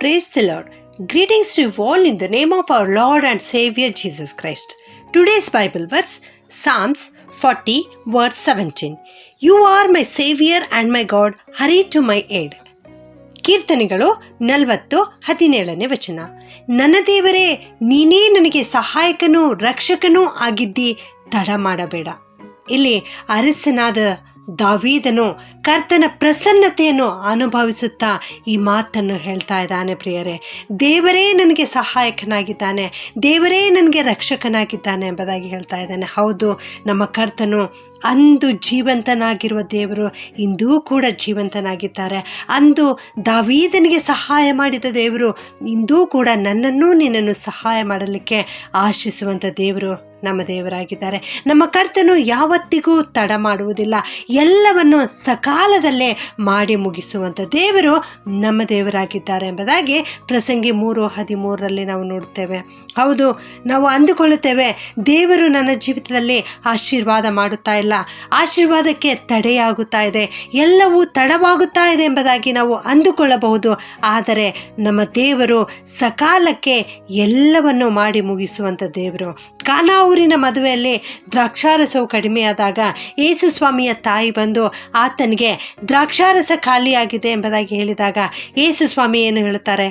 Praise the Lord. Greetings to you all in the name of our Lord and Savior Jesus Christ. Today's Bible verse, Psalms 40 verse 17. You are my Savior and my God, hurry to my aid. ಕೀರ್ತನೆಗಳು 40:17 ವಚನ. ನನ್ನ ದೇವರೇ, ನೀನೇ ನನಗೆ ಸಹಾಯಕನೂ ರಕ್ಷಕನೂ ಆಗಿದ್ದಿ, ತಡ ಮಾಡಬೇಡ. ಇಲ್ಲಿ ಅರಸನಾದ ದಾವೀದನು ಕರ್ತನ ಪ್ರಸನ್ನತೆಯನ್ನು ಅನುಭವಿಸುತ್ತಾ ಈ ಮಾತನ್ನು ಹೇಳ್ತಾ ಇದ್ದಾನೆ. ಪ್ರಿಯರೇ, ದೇವರೇ ನನಗೆ ಸಹಾಯಕನಾಗಿದ್ದಾನೆ, ದೇವರೇ ನನಗೆ ರಕ್ಷಕನಾಗಿದ್ದಾನೆ ಎಂಬುದಾಗಿ ಹೇಳ್ತಾ ಇದ್ದಾನೆ. ಹೌದು, ನಮ್ಮ ಕರ್ತನು ಅಂದು ಜೀವಂತನಾಗಿರುವ ದೇವರು ಇಂದೂ ಕೂಡ ಜೀವಂತನಾಗಿದ್ದಾರೆ. ಅಂದು ದಾವೀದನಿಗೆ ಸಹಾಯ ಮಾಡಿದ ದೇವರು ಇಂದೂ ಕೂಡ ನನ್ನನ್ನು ನಿನ್ನನ್ನು ಸಹಾಯ ಮಾಡಲಿಕ್ಕೆ ಆಶಿಸುವಂಥ ದೇವರು ನಮ್ಮ ದೇವರಾಗಿದ್ದಾರೆ. ನಮ್ಮ ಕರ್ತನು ಯಾವತ್ತಿಗೂ ತಡ ಮಾಡುವುದಿಲ್ಲ, ಎಲ್ಲವನ್ನು ಸಕಾಲದಲ್ಲೇ ಮಾಡಿ ಮುಗಿಸುವಂಥ ದೇವರು ನಮ್ಮ ದೇವರಾಗಿದ್ದಾರೆ ಎಂಬುದಾಗಿ ಪ್ರಸಂಗಿ 3:13 ನಾವು ನೋಡ್ತೇವೆ. ಹೌದು, ನಾವು ಅಂದುಕೊಳ್ಳುತ್ತೇವೆ ದೇವರು ನನ್ನ ಜೀವಿತದಲ್ಲಿ ಆಶೀರ್ವಾದ ಮಾಡುತ್ತಾ ಇಲ್ಲ, ಆಶೀರ್ವಾದಕ್ಕೆ ತಡೆಯಾಗುತ್ತಾ ಇದೆ, ಎಲ್ಲವೂ ತಡವಾಗುತ್ತಾ ಇದೆ ಎಂಬುದಾಗಿ ನಾವು ಅಂದುಕೊಳ್ಳಬಹುದು. ಆದರೆ ನಮ್ಮ ದೇವರು ಸಕಾಲಕ್ಕೆ ಎಲ್ಲವನ್ನು ಮಾಡಿ ಮುಗಿಸುವಂಥ ದೇವರು. ಕಾನಾವೂರಿನ ಮದುವೆಯಲ್ಲಿ ದ್ರಾಕ್ಷಾರಸವು ಕಡಿಮೆಯಾದಾಗ ಯೇಸು ಸ್ವಾಮಿಯ ತಾಯಿ ಬಂದು ಆತನಿಗೆ ದ್ರಾಕ್ಷಾರಸ ಖಾಲಿಯಾಗಿದೆ ಎಂಬುದಾಗಿ ಹೇಳಿದಾಗ ಯೇಸು ಸ್ವಾಮಿ ಏನು ಹೇಳುತ್ತಾರೆ?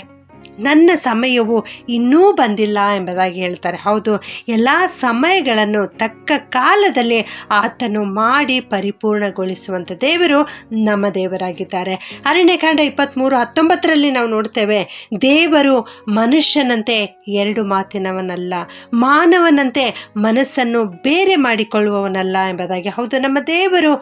ನನ್ನ ಸಮಯವು ಇನ್ನೂ ಬಂದಿಲ್ಲ ಎಂಬುದಾಗಿ ಹೇಳ್ತಾರೆ. ಹೌದು, ಎಲ್ಲ ಸಮಯಗಳನ್ನು ತಕ್ಕ ಕಾಲದಲ್ಲಿ ಆತನು ಮಾಡಿ ಪರಿಪೂರ್ಣಗೊಳಿಸುವಂಥ ದೇವರು ನಮ್ಮ ದೇವರಾಗಿದ್ದಾರೆ. ಅರಣ್ಯಕಾಂಡ 23:19 ನಾವು ನೋಡ್ತೇವೆ, ದೇವರು ಮನುಷ್ಯನಂತೆ ಎರಡು ಮಾತಿನವನಲ್ಲ, ಮಾನವನಂತೆ ಮನಸ್ಸನ್ನು ಬೇರೆ ಮಾಡಿಕೊಳ್ಳುವವನಲ್ಲ ಎಂಬುದಾಗಿ. ಹೌದು, ನಮ್ಮ ದೇವರು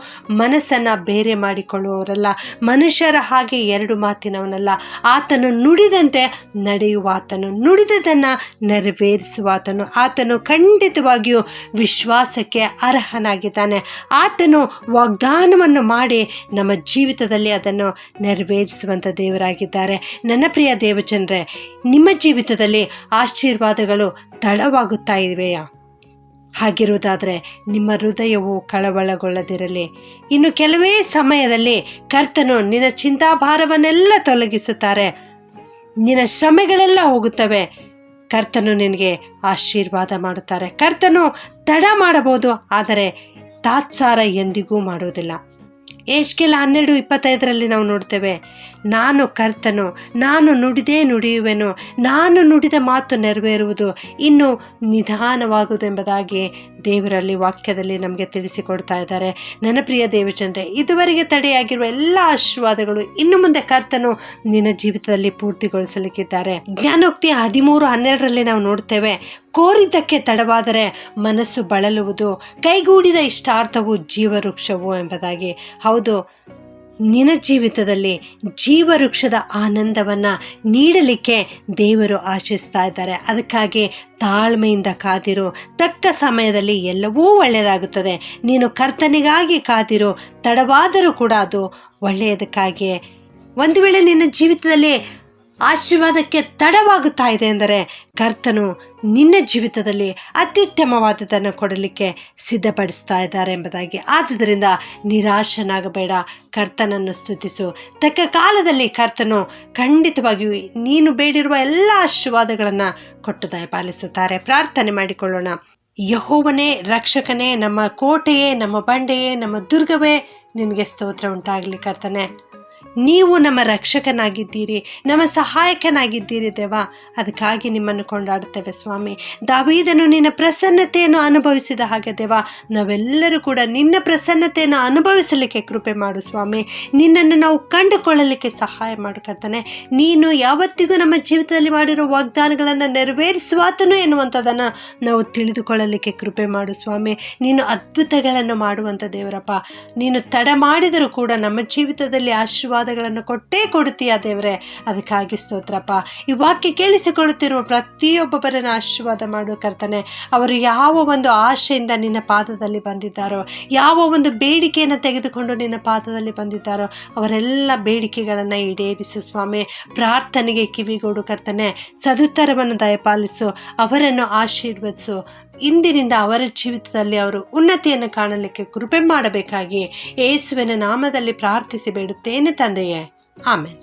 ಮನಸ್ಸನ್ನು ಬೇರೆ ಮಾಡಿಕೊಳ್ಳುವವರಲ್ಲ, ಮನುಷ್ಯರ ಹಾಗೆ ಎರಡು ಮಾತಿನವನಲ್ಲ. ಆತನು ನುಡಿದಂತೆ ನಡೆಯುವಾತನು, ನುಡಿದದನ್ನು ನೆರವೇರಿಸುವಾತನು. ಆತನು ಖಂಡಿತವಾಗಿಯೂ ವಿಶ್ವಾಸಕ್ಕೆ ಅರ್ಹನಾಗಿದ್ದಾನೆ. ಆತನು ವಾಗ್ದಾನವನ್ನು ಮಾಡಿ ನಮ್ಮ ಜೀವಿತದಲ್ಲಿ ಅದನ್ನು ನೆರವೇರಿಸುವಂಥ ದೇವರಾಗಿದ್ದಾರೆ. ನನ್ನ ಪ್ರಿಯ ದೇವಜನರೇ, ನಿಮ್ಮ ಜೀವಿತದಲ್ಲಿ ಆಶೀರ್ವಾದಗಳು ತಡವಾಗುತ್ತಾ ಇವೆಯಾ? ಹಾಗಿರುವುದಾದರೆ ನಿಮ್ಮ ಹೃದಯವು ಕಳವಳಗೊಳ್ಳದಿರಲಿ. ಇನ್ನು ಕೆಲವೇ ಸಮಯದಲ್ಲಿ ಕರ್ತನು ನಿನ್ನ ಚಿಂತಾಭಾರವನ್ನೆಲ್ಲ ತೊಲಗಿಸುತ್ತಾರೆ, ನಿನ್ನ ಶ್ರಮೆಗಳೆಲ್ಲ ಹೋಗುತ್ತವೆ. ಕರ್ತನು ನಿನಗೆ ಆಶೀರ್ವಾದ ಮಾಡುತ್ತಾರೆ. ಕರ್ತನು ತಡ ಮಾಡಬಹುದು, ಆದರೆ ತಾತ್ಸಾರ ಎಂದಿಗೂ ಮಾಡುವುದಿಲ್ಲ. ಯೆಹೆಜ್ಕೇಲ 12:25 ನಾವು ನೋಡ್ತೇವೆ, ನಾನು ಕರ್ತನು, ನಾನು ನುಡಿದೇ ನುಡಿಯುವೆನು, ನಾನು ನುಡಿದ ಮಾತು ನೆರವೇರುವುದು, ಇನ್ನು ನಿಧಾನವಾಗುವುದು ಎಂಬುದಾಗಿ ದೇವರಲ್ಲಿ ವಾಕ್ಯದಲ್ಲಿ ನಮಗೆ ತಿಳಿಸಿಕೊಡ್ತಾ ಇದ್ದಾರೆ. ನನ್ನ ಪ್ರಿಯ ದೇವಜನರೇ, ಇದುವರೆಗೆ ತಡೆಯಾಗಿರುವ ಎಲ್ಲ ಆಶೀರ್ವಾದಗಳು ಇನ್ನು ಮುಂದೆ ಕರ್ತನು ನಿನ್ನ ಜೀವಿತದಲ್ಲಿ ಪೂರ್ತಿಗೊಳಿಸಲಿಕ್ಕಿದ್ದಾರೆ. ಜ್ಞಾನೋಕ್ತಿ 13:12 ನಾವು ನೋಡ್ತೇವೆ, ಕೋರಿದ್ದಕ್ಕೆ ತಡವಾದರೆ ಮನಸ್ಸು ಬಳಲುವುದು, ಕೈಗೂಡಿದ ಇಷ್ಟಾರ್ಥವು ಜೀವವೃಕ್ಷವು ಎಂಬುದಾಗಿ. ಹೌದು, ನಿನ್ನ ಜೀವಿತದಲ್ಲಿ ಜೀವವೃಕ್ಷದ ಆನಂದವನ್ನು ನೀಡಲಿಕ್ಕೆ ದೇವರು ಆಶಿಸ್ತಾ ಇದ್ದಾರೆ. ಅದಕ್ಕಾಗಿ ತಾಳ್ಮೆಯಿಂದ ಕಾದಿರು, ತಕ್ಕ ಸಮಯದಲ್ಲಿ ಎಲ್ಲವೂ ಒಳ್ಳೆಯದಾಗುತ್ತದೆ. ನೀನು ಕರ್ತನಿಗಾಗಿ ಕಾದಿರು, ತಡವಾದರೂ ಕೂಡ ಅದು ಒಳ್ಳೆಯದಕ್ಕಾಗಿಯೇ. ಒಂದು ವೇಳೆ ನಿನ್ನ ಜೀವಿತದಲ್ಲಿ ಆಶೀರ್ವಾದಕ್ಕೆ ತಡವಾಗುತ್ತಾ ಇದೆ ಎಂದರೆ ಕರ್ತನು ನಿನ್ನ ಜೀವಿತದಲ್ಲಿ ಅತ್ಯುತ್ತಮವಾದದನ್ನು ಕೊಡಲಿಕ್ಕೆ ಸಿದ್ಧಪಡಿಸ್ತಾ ಇದ್ದಾರೆ ಎಂಬುದಾಗಿ. ಆದುದರಿಂದ ನಿರಾಶನಾಗಬೇಡ, ಕರ್ತನನ್ನು ಸ್ತುತಿಸು. ತಕ್ಕ ಕಾಲದಲ್ಲಿ ಕರ್ತನು ಖಂಡಿತವಾಗಿಯೂ ನೀನು ಬೇಡಿರುವ ಎಲ್ಲ ಆಶೀರ್ವಾದಗಳನ್ನು ಕೊಟ್ಟು ದಯಪಾಲಿಸುತ್ತಾರೆ. ಪ್ರಾರ್ಥನೆ ಮಾಡಿಕೊಳ್ಳೋಣ. ಯೆಹೋವನೇ, ರಕ್ಷಕನೇ, ನಮ್ಮ ಕೋಟೆಯೇ, ನಮ್ಮ ಬಂಡೆಯೇ, ನಮ್ಮ ದುರ್ಗವೇ, ನಿನಗೆ ಸ್ತೋತ್ರ ಉಂಟಾಗಲಿ. ಕರ್ತನೆ, ನೀವು ನಮ್ಮ ರಕ್ಷಕನಾಗಿದ್ದೀರಿ, ನಮ್ಮ ಸಹಾಯಕನಾಗಿದ್ದೀರಿ ದೇವ. ಅದಕ್ಕಾಗಿ ನಿಮ್ಮನ್ನು ಕೊಂಡಾಡುತ್ತೇವೆ ಸ್ವಾಮಿ. ದಾವೀದನು ನಿನ್ನ ಪ್ರಸನ್ನತೆಯನ್ನು ಅನುಭವಿಸಿದ ಹಾಗೆ ದೇವ, ನಾವೆಲ್ಲರೂ ಕೂಡ ನಿನ್ನ ಪ್ರಸನ್ನತೆಯನ್ನು ಅನುಭವಿಸಲಿಕ್ಕೆ ಕೃಪೆ ಮಾಡು ಸ್ವಾಮಿ. ನಿನ್ನನ್ನು ನಾವು ಕಂಡುಕೊಳ್ಳಲಿಕ್ಕೆ ಸಹಾಯ ಮಾಡು ಕರ್ತನೆ. ನೀನು ಯಾವತ್ತಿಗೂ ನಮ್ಮ ಜೀವಿತದಲ್ಲಿ ಮಾಡಿರೋ ವಾಗ್ದಾನಗಳನ್ನು ನೆರವೇರಿಸುವಾತನು ಎನ್ನುವಂಥದ್ದನ್ನು ನಾವು ತಿಳಿದುಕೊಳ್ಳಲಿಕ್ಕೆ ಕೃಪೆ ಮಾಡು ಸ್ವಾಮಿ. ನೀನು ಅದ್ಭುತಗಳನ್ನು ಮಾಡುವಂಥ ದೇವರಪ್ಪ. ನೀನು ತಡ ಮಾಡಿದರೂ ಕೂಡ ನಮ್ಮ ಜೀವಿತದಲ್ಲಿ ಆಶೀರ್ವಾದಗಳನ್ನು ಕೊಟ್ಟೇ ಕೊಡುತ್ತೀಯ ದೇವರೇ. ಅದಕ್ಕಾಗಿ ಸ್ತೋತ್ರಪ್ಪ. ಈ ವಾಕ್ಯ ಕೇಳಿಸಿಕೊಳ್ಳುತ್ತಿರುವ ಪ್ರತಿಯೊಬ್ಬೊಬ್ಬರನ್ನು ಆಶೀರ್ವಾದ ಮಾಡು ಕರ್ತನೆ. ಅವರು ಯಾವ ಒಂದು ಆಶೆಯಿಂದ ನಿನ್ನ ಪಾದದಲ್ಲಿ ಬಂದಿದ್ದಾರೋ, ಯಾವ ಒಂದು ಬೇಡಿಕೆಯನ್ನು ತೆಗೆದುಕೊಂಡು ನಿನ್ನ ಪಾದದಲ್ಲಿ ಬಂದಿದ್ದಾರೋ, ಅವರೆಲ್ಲ ಬೇಡಿಕೆಗಳನ್ನು ಈಡೇರಿಸು ಸ್ವಾಮಿ. ಪ್ರಾರ್ಥನೆಗೆ ಕಿವಿಗೊಡು ಕರ್ತನೆ. ಸದುತ್ತರವನ್ನು ದಯಪಾಲಿಸು, ಅವರನ್ನು ಆಶೀರ್ವದಿಸು. ಇಂದಿನಿಂದ ಅವರ ಜೀವಿತದಲ್ಲಿ ಅವರು ಉನ್ನತಿಯನ್ನು ಕಾಣಲಿಕ್ಕೆ ಕೃಪೆ ಮಾಡಬೇಕಾಗಿ ಯೇಸುವಿನ ನಾಮದಲ್ಲಿ ಪ್ರಾರ್ಥಿಸಿ ಬೇಡುತ್ತೇನೆ ತಂದೆಯೇ. ಆಮೆನ್.